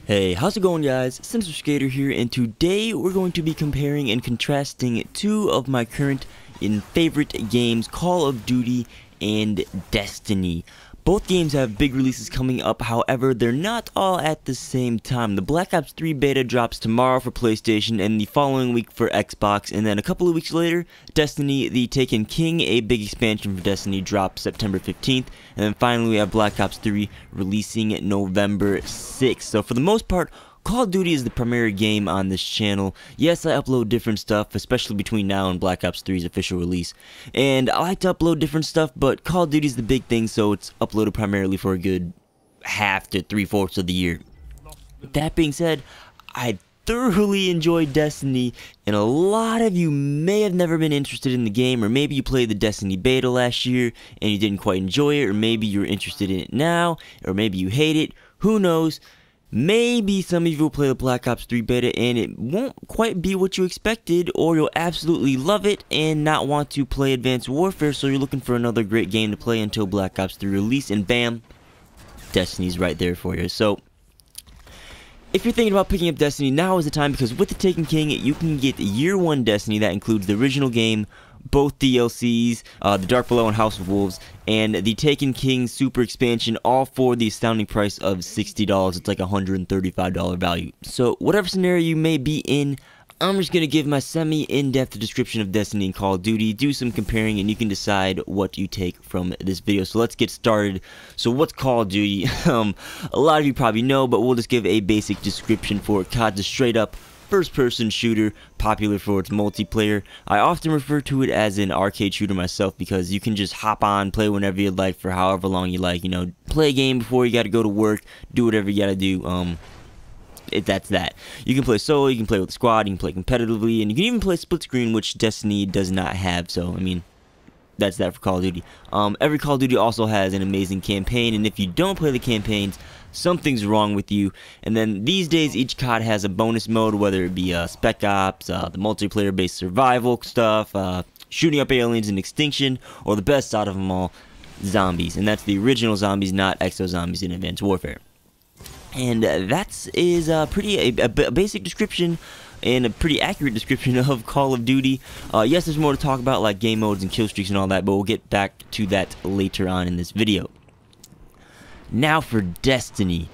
Hey, how's it going, guys? Sensor Skater here, and today we're going to be comparing and contrasting two of my current and favorite games, Call of Duty and Destiny. Both games have big releases coming up, however, they're not all at the same time. The Black Ops 3 beta drops tomorrow for PlayStation and the following week for Xbox, and then a couple of weeks later, Destiny The Taken King, a big expansion for Destiny, drops September 15th, and then finally we have Black Ops 3 releasing November 6th. So for the most part, Call of Duty is the primary game on this channel. Yes, I upload different stuff, especially between now and Black Ops 3's official release. And I like to upload different stuff, but Call of Duty is the big thing, so it's uploaded primarily for a good half to three-fourths of the year. That being said, I thoroughly enjoyed Destiny, and a lot of you may have never been interested in the game, or maybe you played the Destiny beta last year and you didn't quite enjoy it, or maybe you're interested in it now, or maybe you hate it. Who knows? Maybe some of you will play the Black Ops 3 beta and it won't quite be what you expected, or you'll absolutely love it and not want to play Advanced Warfare, so you're looking for another great game to play until Black Ops 3 release, and bam, Destiny's right there for you. So if you're thinking about picking up Destiny, now is the time, because with the Taken King, you can get Year 1 Destiny that includes the original game, both DLCs, the Dark Below and House of Wolves, and the Taken King Super Expansion, all for the astounding price of $60. It's like a $135 value. So whatever scenario you may be in, I'm just going to give my semi-in-depth description of Destiny and Call of Duty, do some comparing, and you can decide what you take from this video. So let's get started. So what's Call of Duty? A lot of you probably know, but we'll just give a basic description for it. COD's a straight-up first-person shooter, popular for its multiplayer. I often refer to it as an arcade shooter myself, because you can just hop on, play whenever you like, for however long you like. You know, play a game before you got to go to work, do whatever you got to do. That's that. You can play solo, you can play with a squad, you can play competitively, and you can even play split screen, which Destiny does not have. So I mean, that's that for Call of Duty. Every Call of Duty also has an amazing campaign, and if you don't play the campaigns, something's wrong with you. And then these days, each COD has a bonus mode, whether it be Spec Ops, the multiplayer-based survival stuff, shooting up aliens in Extinction, or the best out of them all, zombies. And that's the original zombies, not exo zombies in Advanced Warfare. And that is a basic description and a pretty accurate description of Call of Duty. Yes, there's more to talk about, like game modes and kill streaks and all that, but we'll get back to that later on in this video. Now for Destiny.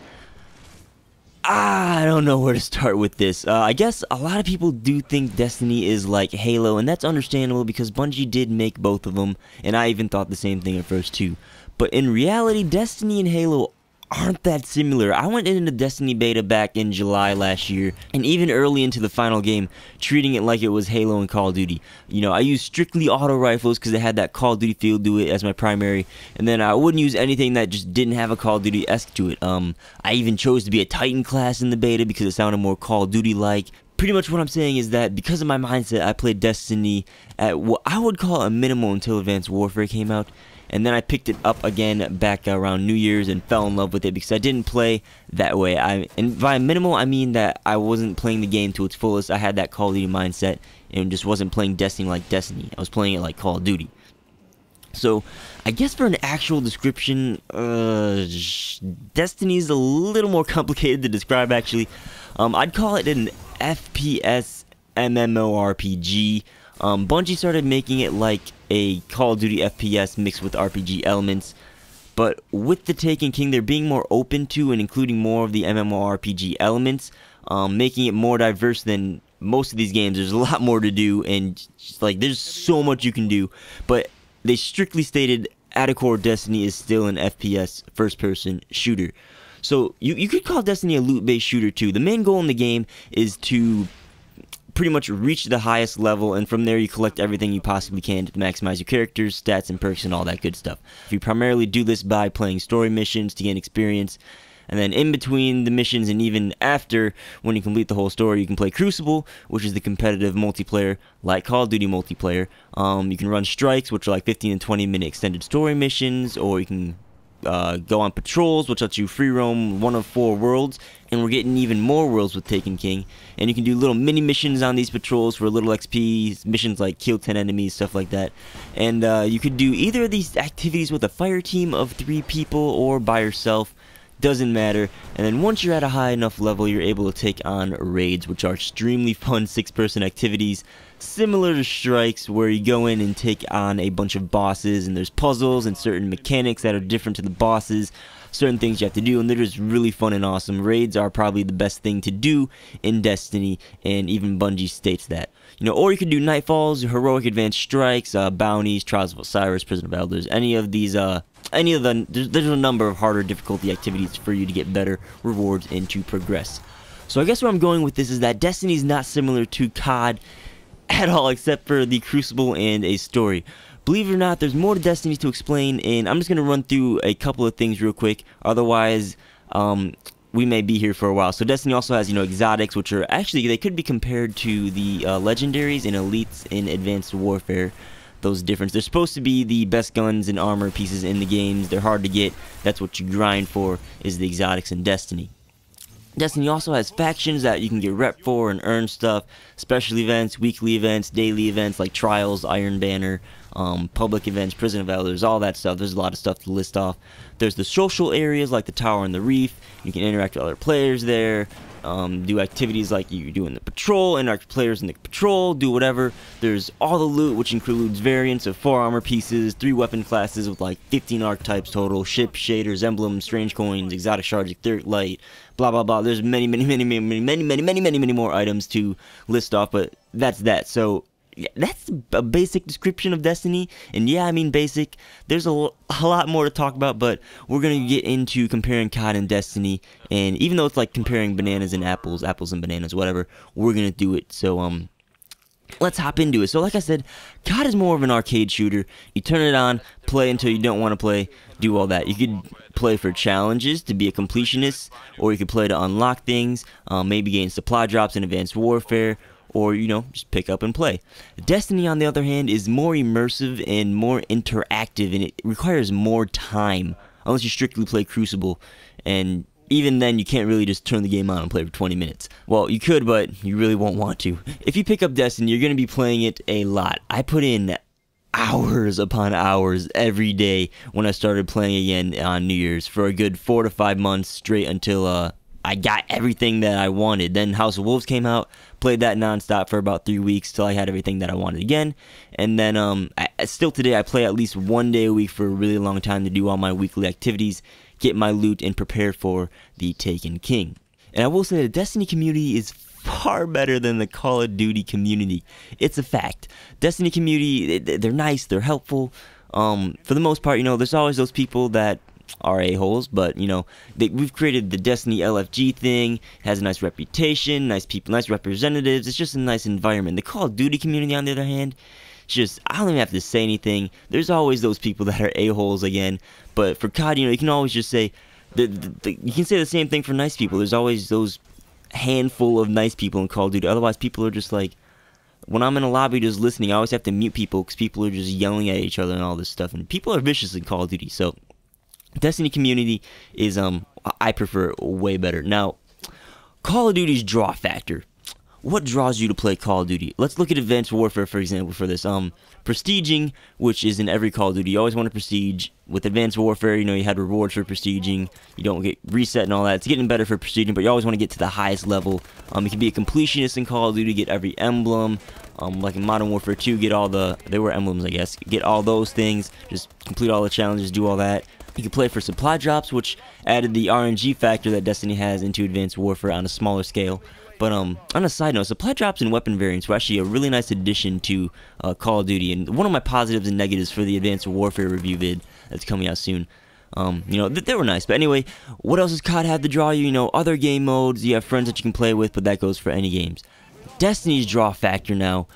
I don't know where to start with this. I guess a lot of people do think Destiny is like Halo, and that's understandable because Bungie did make both of them, and I even thought the same thing at first too. But in reality, Destiny and Halo aren't that similar. I went into Destiny beta back in July last year, and even early into the final game, treating it like it was Halo and Call of Duty. You know, I used strictly auto rifles because they had that Call of Duty feel to it as my primary, and then I wouldn't use anything that just didn't have a Call of Duty-esque to it. I even chose to be a Titan class in the beta because it sounded more Call of Duty-like. Pretty much what I'm saying is that because of my mindset, I played Destiny at what I would call a minimal until Advanced Warfare came out. And then I picked it up again back around New Year's and fell in love with it because I didn't play that way. And by minimal, I mean that I wasn't playing the game to its fullest. I had that Call of Duty mindset and just wasn't playing Destiny like Destiny. I was playing it like Call of Duty. So, I guess for an actual description, Destiny is a little more complicated to describe, actually. I'd call it an FPS MMORPG. Bungie started making it like a Call of Duty FPS mixed with RPG elements, but with the Taken King, they're being more open to and including more of the MMORPG elements, making it more diverse than most of these games. There's a lot more to do, and like there's so much you can do, but they strictly stated at a core Destiny is still an FPS first-person shooter. So you could call Destiny a loot-based shooter too. The main goal in the game is to pretty much reach the highest level, and from there you collect everything you possibly can to maximize your characters, stats, and perks, and all that good stuff. You primarily do this by playing story missions to gain experience, and then in between the missions and even after, when you complete the whole story, you can play Crucible, which is the competitive multiplayer like Call of Duty multiplayer. You can run strikes, which are like 15 and 20 minute extended story missions, or you can go on patrols, which lets you free roam one of 4 worlds, and we're getting even more worlds with Taken King. And you can do little mini missions on these patrols for little XP, missions like kill 10 enemies, stuff like that. And you could do either of these activities with a fire team of 3 people or by yourself. doesn't matter. And then once you're at a high enough level, you're able to take on raids, which are extremely fun 6-person activities, similar to strikes, where you go in and take on a bunch of bosses, and there's puzzles and certain mechanics that are different to the bosses, certain things you have to do, and they're just really fun and awesome. Raids are probably the best thing to do in Destiny, and even Bungie states that. You know, or you could do Nightfalls, Heroic Advanced Strikes, Bounties, Trials of Osiris, Prison of Elders, any of these, there's a number of harder difficulty activities for you to get better rewards and to progress. So I guess where I'm going with this is that Destiny is not similar to COD at all, except for the Crucible and a story. Believe it or not, there's more to Destiny to explain, and I'm just going to run through a couple of things real quick, otherwise we may be here for a while. So Destiny also has, you know, exotics, which are actually, they could be compared to the legendaries and elites in Advanced Warfare. Those difference. They're supposed to be the best guns and armor pieces in the games. They're hard to get. That's what you grind for, is the exotics in Destiny. Destiny also has factions that you can get rep for and earn stuff, special events, weekly events, daily events like Trials, Iron Banner, public events, Prison of Elders, all that stuff. There's a lot of stuff to list off. There's the social areas like the Tower and the Reef. You can interact with other players there, do activities like you do in the patrol, interact with players in the patrol, do whatever. There's all the loot, which includes variants of 4 armor pieces, 3 weapon classes with like 15 archetypes total, ships, shaders, emblems, strange coins, exotic shards, etheric light, blah blah blah. There's many more items to list off, but that's that. So yeah, that's a basic description of Destiny, and yeah, I mean basic. There's a lot more to talk about, but we're gonna get into comparing COD and Destiny, and even though it's like comparing bananas and apples, apples and bananas, whatever, we're gonna do it. So let's hop into it. So like I said, COD is more of an arcade shooter. You turn it on, play until you don't want to play, do all that. You could play for challenges to be a completionist, or you could play to unlock things, maybe gain supply drops in Advanced Warfare, or, you know, just pick up and play. Destiny, on the other hand, is more immersive and more interactive, and it requires more time, unless you strictly play Crucible, and even then, you can't really just turn the game on and play for 20 minutes. Well, you could, but you really won't want to. If you pick up Destiny, you're going to be playing it a lot. I put in hours upon hours every day when I started playing again on New Year's for a good 4 to 5 months straight until I got everything that I wanted. Then House of Wolves came out, played that nonstop for about 3 weeks till I had everything that I wanted again. And then still today I play at least 1 day a week for a really long time to do all my weekly activities, get my loot, and prepare for the Taken King. And I will say the Destiny community is far better than the Call of Duty community. It's a fact. Destiny community, they're nice, they're helpful. For the most part, you know, there's always those people that are a-holes, but you know, we've created the Destiny LFG thing. It has a nice reputation, nice people, nice representatives. It's just a nice environment. The Call of Duty community, on the other hand, it's just, I don't even have to say anything. There's always those people that are a-holes again, but for COD, you know, you can always just say, you can say the same thing for nice people. There's always those handful of nice people in Call of Duty. Otherwise, people are just like, when I'm in a lobby just listening, I always have to mute people because people are just yelling at each other and all this stuff, and people are vicious in Call of Duty. So Destiny community is, I prefer way better. Now, Call of Duty's draw factor. What draws you to play Call of Duty? Let's look at Advanced Warfare, for example, for this. Prestiging, which is in every Call of Duty. You always want to prestige. With Advanced Warfare, you know, you had rewards for prestiging. You don't get reset and all that. It's getting better for prestiging, but you always want to get to the highest level. You can be a completionist in Call of Duty, get every emblem. Like in Modern Warfare 2, get all the, they were emblems, I guess. Get all those things. Just complete all the challenges, do all that. You can play for supply drops, which added the RNG factor that Destiny has into Advanced Warfare on a smaller scale. But on a side note, supply drops and weapon variants were actually a really nice addition to Call of Duty, and one of my positives and negatives for the Advanced Warfare review vid that's coming out soon. You know, they were nice. But anyway, what else does COD have to draw you? You know, other game modes, you have friends that you can play with, but that goes for any games. Destiny's draw factor now.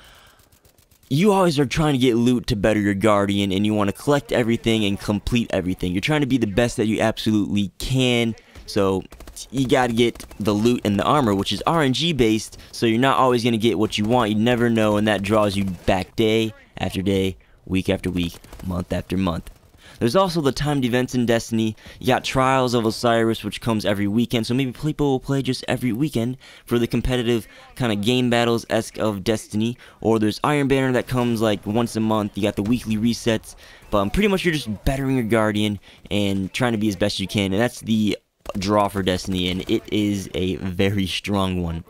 You always are trying to get loot to better your Guardian, and you want to collect everything and complete everything. You're trying to be the best that you absolutely can, so you gotta get the loot and the armor, which is RNG based, so you're not always gonna get what you want. You never know, and that draws you back day after day, week after week, month after month. There's also the timed events in Destiny. You got Trials of Osiris, which comes every weekend, so maybe people will play just every weekend for the competitive kind of game battles-esque of Destiny. Or there's Iron Banner that comes like once a month. You got the weekly resets, but pretty much you're just bettering your Guardian and trying to be as best you can, and that's the draw for Destiny, and it is a very strong one.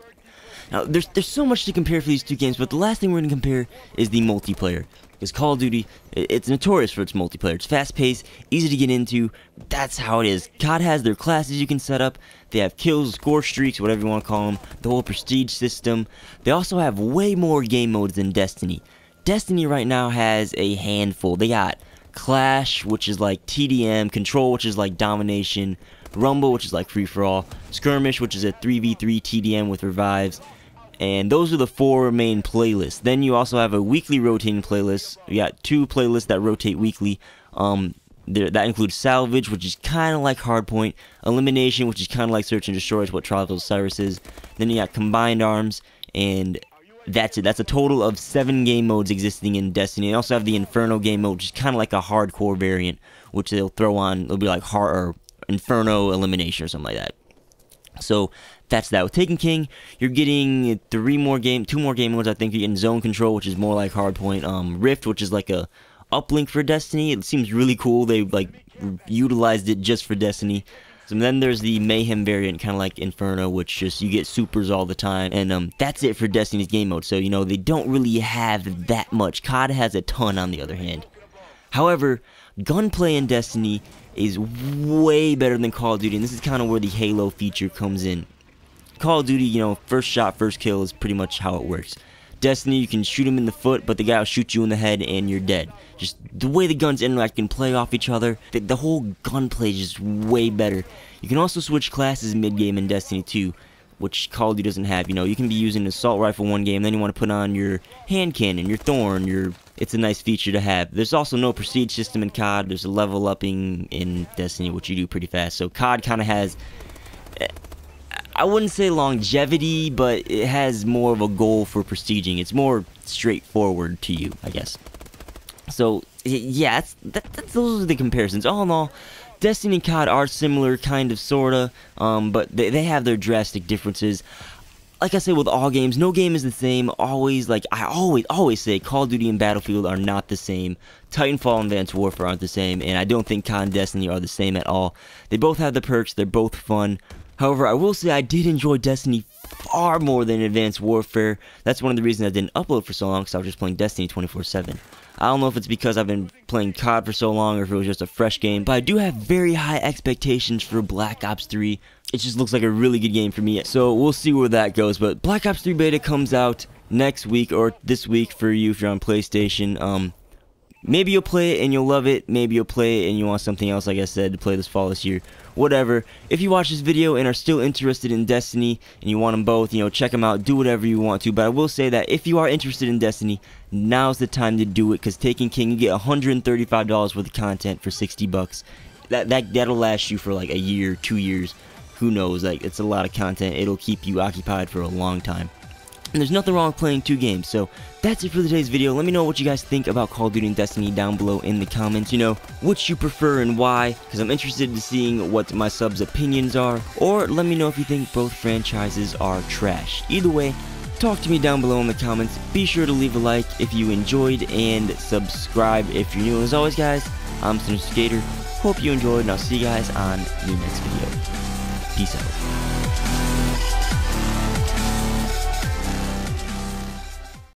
Now, there's so much to compare for these two games, but the last thing we're going to compare is the multiplayer. Because Call of Duty, it's notorious for its multiplayer. It's fast-paced, easy to get into. That's how it is. COD has their classes you can set up. They have kills, score streaks, whatever you want to call them. The whole prestige system. They also have way more game modes than Destiny. Destiny right now has a handful. They got Clash, which is like TDM, Control, which is like Domination, Rumble, which is like free-for-all, Skirmish, which is a 3v3 TDM with revives, and those are the 4 main playlists. Then you also have a weekly rotating playlist. You got 2 playlists that rotate weekly. That includes Salvage, which is kind of like Hardpoint, Elimination, which is kind of like Search and Destroy, is what Trials of Osiris is. Then you got Combined Arms, and that's it. That's a total of 7 game modes existing in Destiny. You also have the Inferno game mode, which is kind of like a hardcore variant, which they'll throw on. It'll be like or Inferno Elimination or something like that. So that's that. With Taken King, you're getting 2 more game modes. I think you're getting Zone Control, which is more like Hardpoint. Rift, which is like a uplink for Destiny. It seems really cool. They like utilized it just for Destiny. So then there's the Mayhem variant, kind of like Inferno, which just you get supers all the time. And that's it for Destiny's game mode. So, you know, they don't really have that much. COD has a ton, on the other hand. However, gunplay in Destiny is way better than Call of Duty, and this is kind of where the Halo feature comes in. Call of Duty, you know, first shot, first kill is pretty much how it works. Destiny, you can shoot him in the foot, but the guy will shoot you in the head and you're dead. Just the way the guns interact and play off each other, the whole gunplay is just way better. You can also switch classes mid-game in Destiny 2, which Call of Duty doesn't have. You know, you can be using an assault rifle one game, then you want to put on your hand cannon, your thorn, it's a nice feature to have. There's also no prestige system in COD. There's a level upping in Destiny, which you do pretty fast. So COD kind of has, I wouldn't say longevity, but it has more of a goal for prestiging. It's more straightforward to you, I guess. So yeah, those are the comparisons. All in all, Destiny and COD are similar, kind of, sorta, but they have their drastic differences. Like I say with all games, no game is the same. Always, like I always say, Call of Duty and Battlefield are not the same. Titanfall and Advanced Warfare aren't the same, and I don't think COD and Destiny are the same at all. They both have the perks. They're both fun. However, I will say I did enjoy Destiny far more than Advanced Warfare. That's one of the reasons I didn't upload for so long, because I was just playing Destiny 24/7. I don't know if it's because I've been playing COD for so long or if it was just a fresh game, but I do have very high expectations for Black Ops 3. It just looks like a really good game for me, so we'll see where that goes. But Black Ops 3 beta comes out next week, or this week for you if you're on PlayStation. Maybe you'll play it and you'll love it. Maybe you'll play it and you want something else, like I said, to play this fall, this year. Whatever. If you watch this video and are still interested in Destiny and you want them both, you know, check them out. Do whatever you want to. But I will say that if you are interested in Destiny, now's the time to do it. Because Taken King, you get $135 worth of content for $60. That'll last you for like a year, 2 years. Who knows? Like, it's a lot of content. It'll keep you occupied for a long time. And there's nothing wrong with playing 2 games. So that's it for today's video. Let me know what you guys think about Call of Duty and Destiny down below in the comments. You know, which you prefer and why, because I'm interested in seeing what my subs' opinions are. Or let me know if you think both franchises are trash. Either way, talk to me down below in the comments. Be sure to leave a like if you enjoyed and subscribe if you're new. And as always, guys, I'm Skater. Hope you enjoyed, and I'll see you guys on the next video. Peace out.